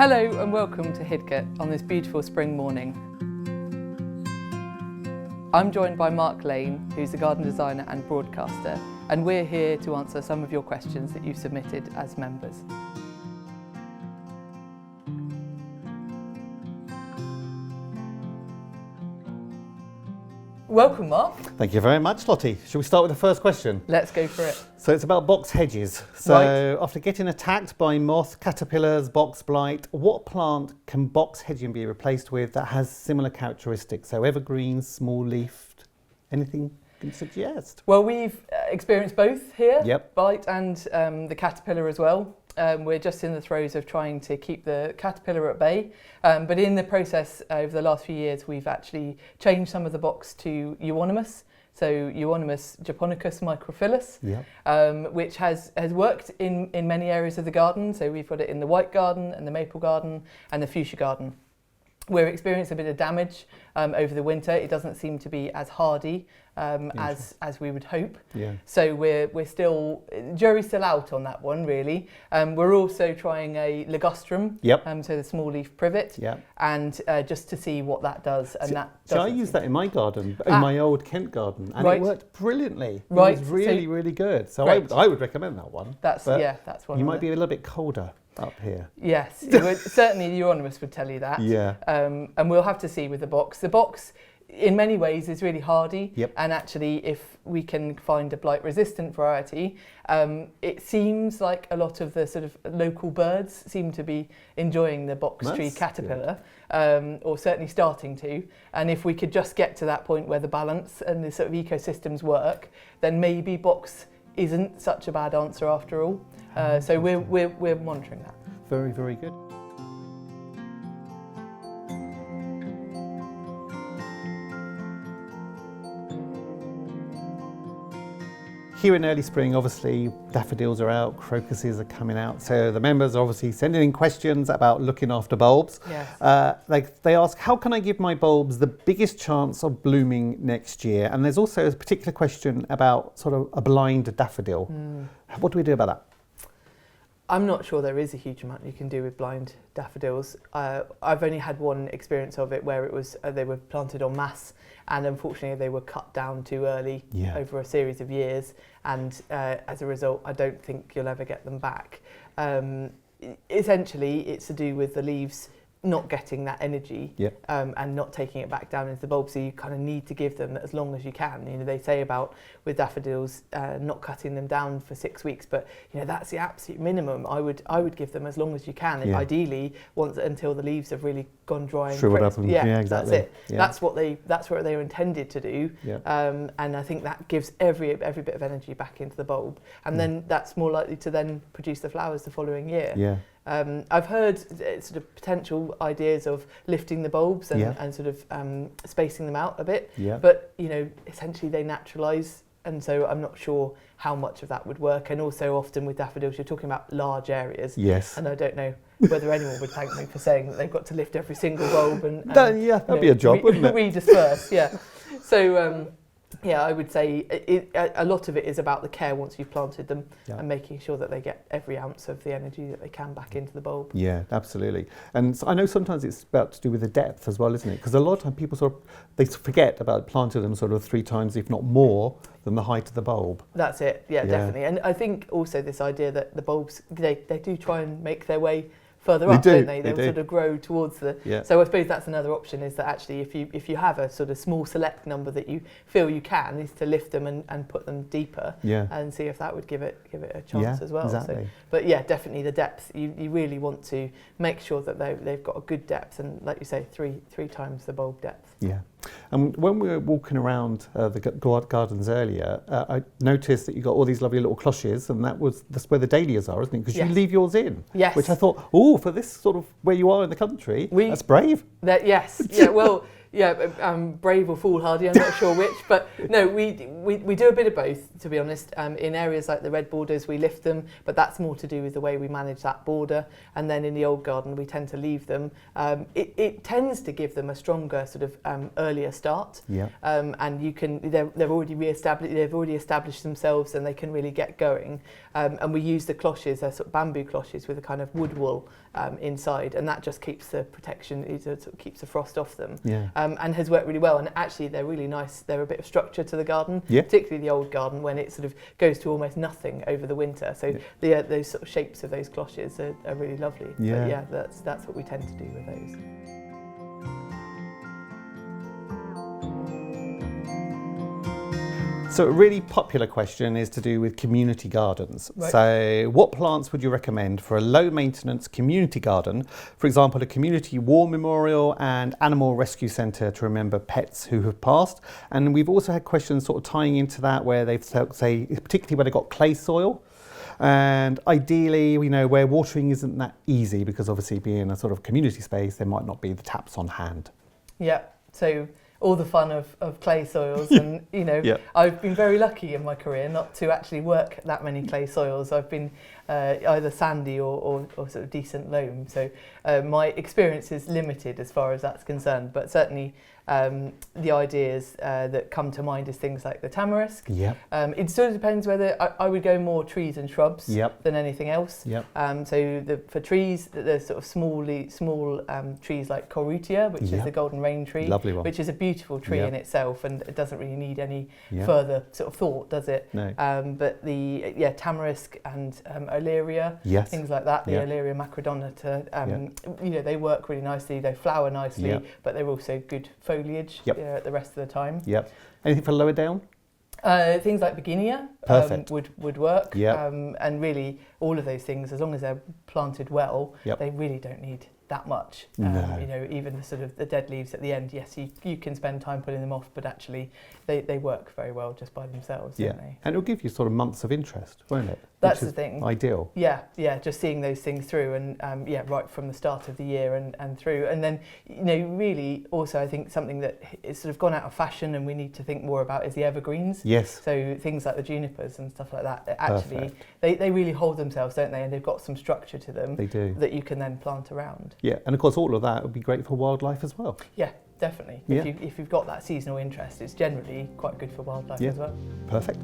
Hello and welcome to Hidcote on this beautiful spring morning. I'm joined by Mark Lane, who's a garden designer and broadcaster, and we're here to answer some of your questions that you've submitted as members. Welcome, Mark. Thank you very much, Lottie. Shall we start with the first question? Let's go for it. So it's about box hedges. So after getting attacked by moth, caterpillars, box blight, what plant can box hedging be replaced with that has similar characteristics? So evergreens, small leafed, anything you can suggest? Well, we've experienced both here, Yep. blight and the caterpillar as well. We're just in the throes of trying to keep the caterpillar at bay, but in the process over the last few years we've actually changed some of the box to euonymus, so Euonymus japonicus microphyllus, Yep. which has worked in many areas of the garden. So we've got it in the white garden and the maple garden and the fuchsia garden. We're experiencing a bit of damage over the winter. It doesn't seem to be as hardy as we would hope. Yeah. So we're still, jury's still out on that one really. We're also trying a ligustrum, Yep. so the small leaf privet, Yep. and just to see what that does. And So I used that in my garden, in my old Kent garden, and it worked brilliantly. Right. It was really, really good. So Great. I would recommend that one. That's one. You of might the- be a little bit colder up here. Yes, it would, certainly the euonymus would tell you that. Yeah. And we'll have to see with the box. The box, in many ways, is really hardy. Yep. And actually, if we can find a blight-resistant variety, it seems like a lot of the sort of local birds seem to be enjoying the box tree caterpillar, or certainly starting to. And if we could just get to that point where the balance and the sort of ecosystems work, then maybe box isn't such a bad answer after all. So we're monitoring that. Very, very good. Here in early spring, obviously, daffodils are out, crocuses are coming out. So the members are obviously sending in questions about looking after bulbs. Yes. They ask, how can I give my bulbs the biggest chance of blooming next year? And there's also a particular question about sort of a blind daffodil. What do we do about that? I'm not sure there is a huge amount you can do with blind daffodils. I've only had one experience of it where it was they were planted en masse, and unfortunately they were cut down too early over a series of years, and as a result I don't think you'll ever get them back. Essentially it's to do with the leaves not getting that energy and not taking it back down into the bulb, so you kind of need to give them as long as you can. You know, they say about with daffodils not cutting them down for 6 weeks, but you know that's the absolute minimum. I would give them as long as you can, ideally once until the leaves have really gone dry. Sure, what happens? Yeah, exactly. That's it. Yeah. That's what they were intended to do. And I think that gives every bit of energy back into the bulb, and then that's more likely to then produce the flowers the following year. I've heard sort of potential ideas of lifting the bulbs and sort of spacing them out a bit, but you know, essentially they naturalise, and so I'm not sure how much of that would work. And also often with daffodils you're talking about large areas, and I don't know whether anyone would thank me for saying that they've got to lift every single bulb and that'd be a job, wouldn't it? Redisperse. So I would say a lot of it is about the care once you've planted them and making sure that they get every ounce of the energy that they can back into the bulb. Yeah, absolutely. And so I know sometimes it's about to do with the depth as well, isn't it? Because a lot of time people they forget about planting them sort of 3 times, if not more, than the height of the bulb. That's it. Yeah, definitely. And I think also this idea that the bulbs, they do try and make their way further up, don't they? They'll sort of grow towards the. So I suppose that's another option, is that actually if you have a sort of small select number that you feel you can, is to lift them and put them deeper and see if that would give it a chance as well. Exactly. So, but yeah, definitely the depth. You really want to make sure that they've got a good depth, and like you say, three times the bulb depth. Yeah. And when we were walking around the gardens earlier, I noticed that you got all these lovely little cloches, and that's where the dahlias are, isn't it? Because you leave yours in. Yes. Which I thought, for this sort of where you are in the country, that's brave. Yes. Yeah. Well, brave or foolhardy, I'm not sure which, but no, we do a bit of both, to be honest. In areas like the red borders, we lift them, but that's more to do with the way we manage that border. And then in the old garden, we tend to leave them. It tends to give them a stronger sort of earlier start. Yeah. And they've already established themselves, and they can really get going. And we use the cloches, they're sort of bamboo cloches with a kind of wood wool inside, and that just keeps the protection, it sort of keeps the frost off them. Yeah. And has worked really well. And actually, they're really nice. They're a bit of structure to the garden, particularly the old garden when it sort of goes to almost nothing over the winter. So those sort of shapes of those cloches are really lovely. Yeah. But that's what we tend to do with those. So a really popular question is to do with community gardens. Right. So what plants would you recommend for a low maintenance community garden? For example, a community war memorial and animal rescue centre to remember pets who have passed. And we've also had questions sort of tying into that where they've say, particularly where they've got clay soil. And ideally, where watering isn't that easy, because obviously being a sort of community space, there might not be the taps on hand. Yeah, so all the fun of clay soils, and I've been very lucky in my career not to actually work that many clay soils. I've been either sandy or sort of decent loam, so my experience is limited as far as that's concerned, but certainly the ideas that come to mind is things like the tamarisk. Yep. It sort of depends whether I would go more trees and shrubs than anything else. Yep. For trees, there's sort of small trees like Corutia, which is the golden rain tree, lovely one, which is a beautiful tree in itself, and it doesn't really need any further sort of thought, does it? No. But the tamarisk and Olearia, things like that, the Olearia macrodonata, they work really nicely. They flower nicely, but they're also good foliage the rest of the time. Yep. Anything for lower down? Things like Beginia would work. And really all of those things, as long as they're planted well, they really don't need that much. Even the sort of the dead leaves at the end, yes, you can spend time pulling them off, but actually they work very well just by themselves, don't they? And it'll give you sort of months of interest, won't it? That's the thing. Ideal. Yeah, just seeing those things through, and right from the start of the year and through. And then, really also I think something that is sort of gone out of fashion and we need to think more about is the evergreens. Yes. So things like the junipers and stuff like that, actually, they really hold themselves, don't they? And they've got some structure to them. They do. That you can then plant around. Yeah, and of course all of that would be great for wildlife as well. Yeah, definitely. If you've got that seasonal interest, it's generally quite good for wildlife as well. Perfect.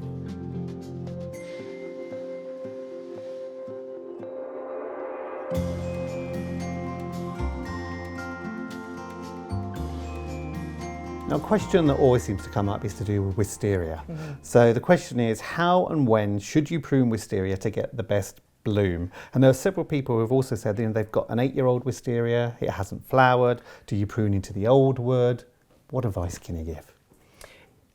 Now, a question that always seems to come up is to do with wisteria. Mm-hmm. So the question is, how and when should you prune wisteria to get the best bloom? And there are several people who have also said they've got an 8-year-old wisteria, it hasn't flowered. Do you prune into the old wood? What advice can you give?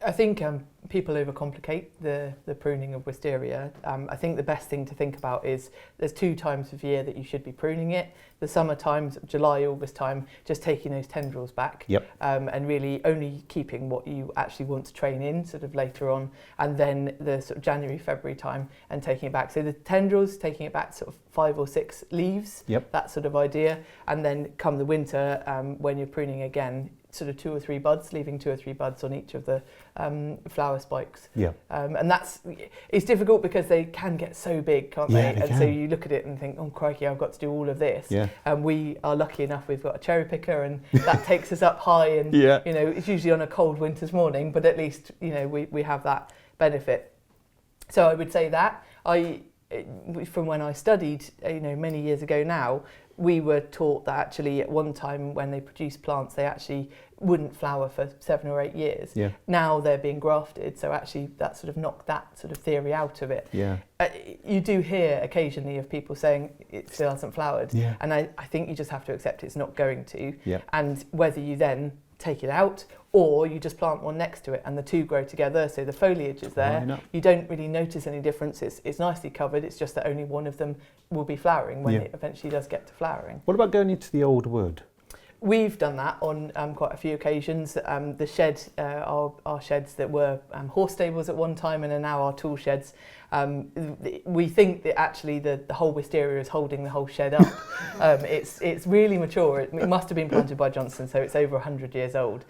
I think people overcomplicate the pruning of wisteria. I think the best thing to think about is there's 2 times of year that you should be pruning it. The summer times, July, August time, just taking those tendrils back, and really only keeping what you actually want to train in sort of later on, and then the sort of January, February time and taking it back. So the tendrils, taking it back sort of 5 or 6 leaves, that sort of idea, and then come the winter when you're pruning again, sort of 2 or 3 buds, leaving 2 or 3 buds on each of the flower spikes. And it's difficult because they can get so big, can't they? And so you look at it and think, oh crikey, I've got to do all of this. And we are lucky enough, we've got a cherry picker, and that takes us up high, and it's usually on a cold winter's morning, but at least we have that benefit. So I would say that from when I studied many years ago now, we were taught that actually at one time when they produced plants, they actually wouldn't flower for 7 or 8 years. Now they're being grafted, so actually that sort of knocked that sort of theory out of it. You do hear occasionally of people saying it still hasn't flowered, and I think you just have to accept it's not going to, and whether you then take it out or you just plant one next to it and the 2 grow together, so the foliage is there. You don't really notice any difference. It's nicely covered, it's just that only one of them will be flowering when it eventually does get to flowering. What about going into the old wood? We've done that on quite a few occasions. The shed, our sheds that were horse stables at one time and are now our tool sheds. We think that actually the whole wisteria is holding the whole shed up. It's really mature. It must have been planted by Johnson, so it's over 100 years old.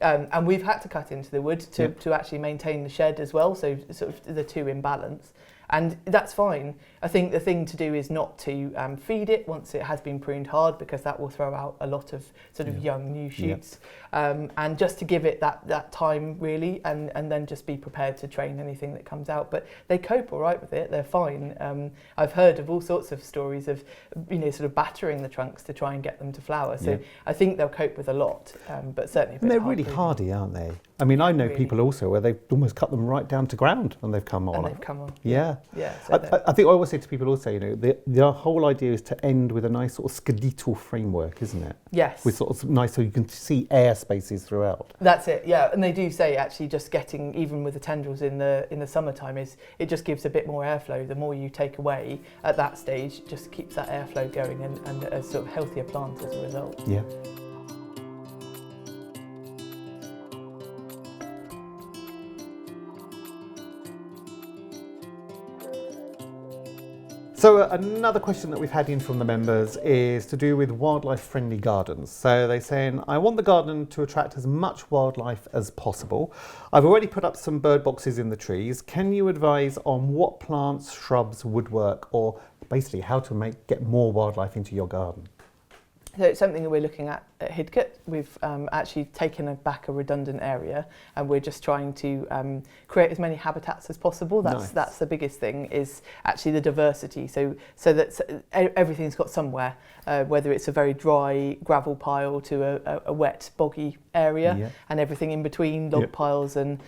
And we've had to cut into the wood to actually maintain the shed as well, so sort of the two in balance. And that's fine. I think the thing to do is not to feed it once it has been pruned hard, because that will throw out a lot of sort of young new shoots. And just to give it that time really, and then just be prepared to train anything that comes out. But they cope all right with it. They're fine. I've heard of all sorts of stories of sort of battering the trunks to try and get them to flower. So I think they'll cope with a lot, but certainly. And they're really hardy, aren't they? I mean, I know people also where they've almost cut them right down to ground and they've come on. And they've come on. Yeah. So I think I always say to people also, the whole idea is to end with a nice sort of skeletal framework, isn't it? Yes. With sort of nice, so you can see air spaces throughout. That's it, yeah. And they do say actually just getting, even with the tendrils in the summertime, it just gives a bit more airflow. The more you take away at that stage, just keeps that airflow going and a sort of healthier plant as a result. Yeah. So another question that we've had in from the members is to do with wildlife-friendly gardens. So they're saying, I want the garden to attract as much wildlife as possible. I've already put up some bird boxes in the trees. Can you advise on what plants, shrubs, woodwork, or basically how to get more wildlife into your garden? So it's something that we're looking at Hidcote. We've actually taken back a redundant area, and we're just trying to create as many habitats as possible. That's the biggest thing, is actually the diversity. So that everything's got somewhere, whether it's a very dry gravel pile to a wet boggy area, and everything in between, log piles and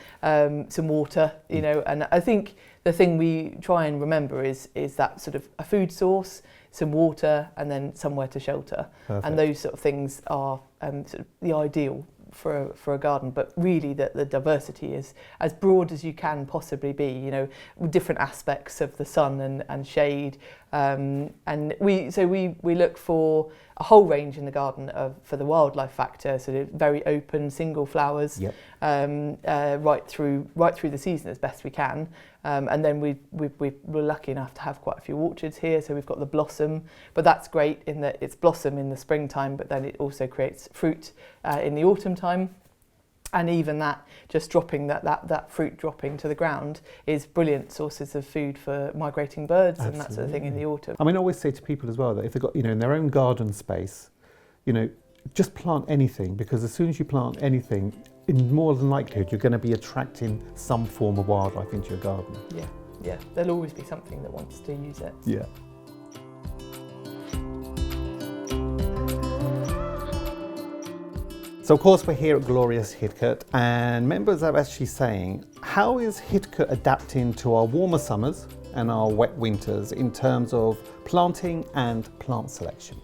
some water. And I think the thing we try and remember is that sort of a food source, some water, and then somewhere to shelter. Perfect. And those sort of things are sort of the ideal for a garden, but really the diversity is as broad as you can possibly be, with different aspects of the sun and shade. And we look for a whole range in the garden for the wildlife factor, so very open single flowers, right through the season as best we can. And then we're lucky enough to have quite a few orchards here, so we've got the blossom, but that's great in that it's blossom in the springtime, but then it also creates fruit in the autumn time. And even that, just dropping that fruit dropping to the ground is brilliant sources of food for migrating birds. Absolutely. And that sort of thing in the autumn. I mean, I always say to people as well that if they've got, in their own garden space, just plant anything, because as soon as you plant anything, in more than likelihood, you're going to be attracting some form of wildlife into your garden. Yeah. There'll always be something that wants to use it. Yeah. So of course we're here at glorious Hidcote, and members are actually saying, how is Hidcote adapting to our warmer summers and our wet winters in terms of planting and plant selection?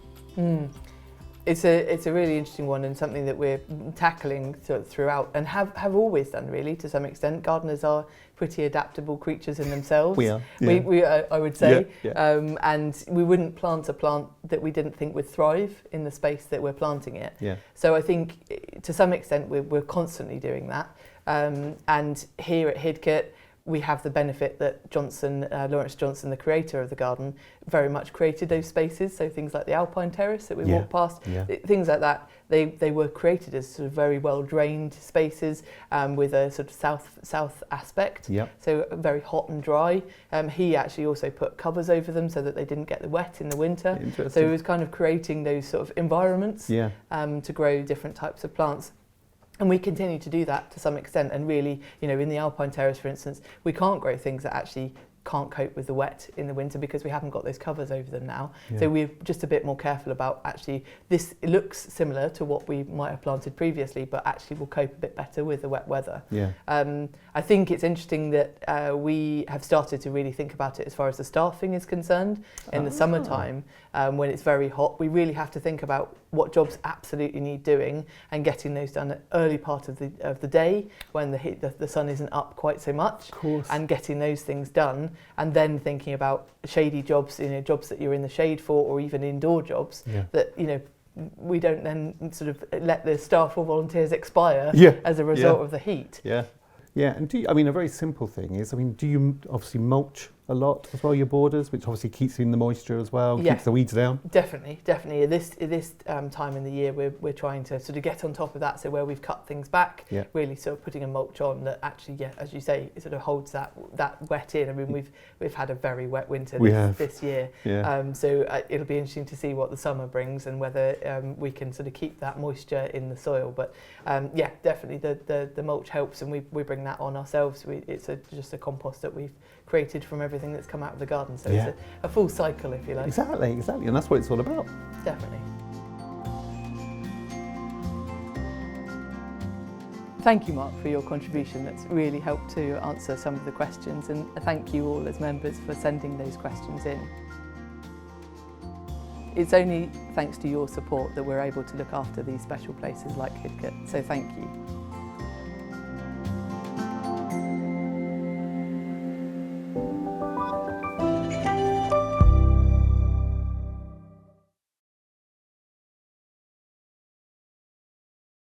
It's a really interesting one, and something that we're tackling throughout and have always done really to some extent. Gardeners are pretty adaptable creatures in themselves. We are. Yeah. I would say. Yeah. And we wouldn't plant a plant that we didn't think would thrive in the space that we're planting it. Yeah. So I think to some extent we're constantly doing that. And here at Hidcote, we have the benefit that Lawrence Johnson, the creator of the garden, very much created those spaces. So things like the Alpine Terrace that we walk past, things like that, they were created as sort of very well drained spaces with a sort of south aspect. So very hot and dry. He actually also put covers over them so that they didn't get the wet in the winter. So he was kind of creating those sort of environments to grow different types of plants. And we continue to do that to some extent, and really, in the Alpine Terrace, for instance, we can't grow things that actually can't cope with the wet in the winter because we haven't got those covers over them now. So we're just a bit more careful about actually this. It looks similar to what we might have planted previously, but actually will cope a bit better with the wet weather. I think it's interesting that we have started to really think about it as far as the staffing is concerned. In the summertime, when it's very hot, we really have to think about what jobs absolutely need doing and getting those done at early part of the day when the sun isn't up quite so much, and getting those things done, and then thinking about shady jobs, jobs that you're in the shade for, or even indoor jobs that we don't then sort of let the staff or volunteers expire as a result of the heat. Yeah. Yeah, and I mean, a very simple thing is, do you obviously mulch a lot as well, your borders, which obviously keeps in the moisture as well, keeps the weeds down? Definitely. At this time in the year, we're trying to sort of get on top of that. So where we've cut things back, really sort of putting a mulch on that actually, as you say, it sort of holds that wet in. I mean, we've had a very wet winter this year. Yeah. So it'll be interesting to see what the summer brings and whether we can sort of keep that moisture in the soil. But definitely the mulch helps, and we bring that on ourselves. It's just a compost that we've created from everything that's come out of the garden. So it's a full cycle, if you like. Exactly. And that's what it's all about. Definitely. Thank you, Mark, for your contribution. That's really helped to answer some of the questions, and thank you all as members for sending those questions in. It's only thanks to your support that we're able to look after these special places like Hidcote, so thank you.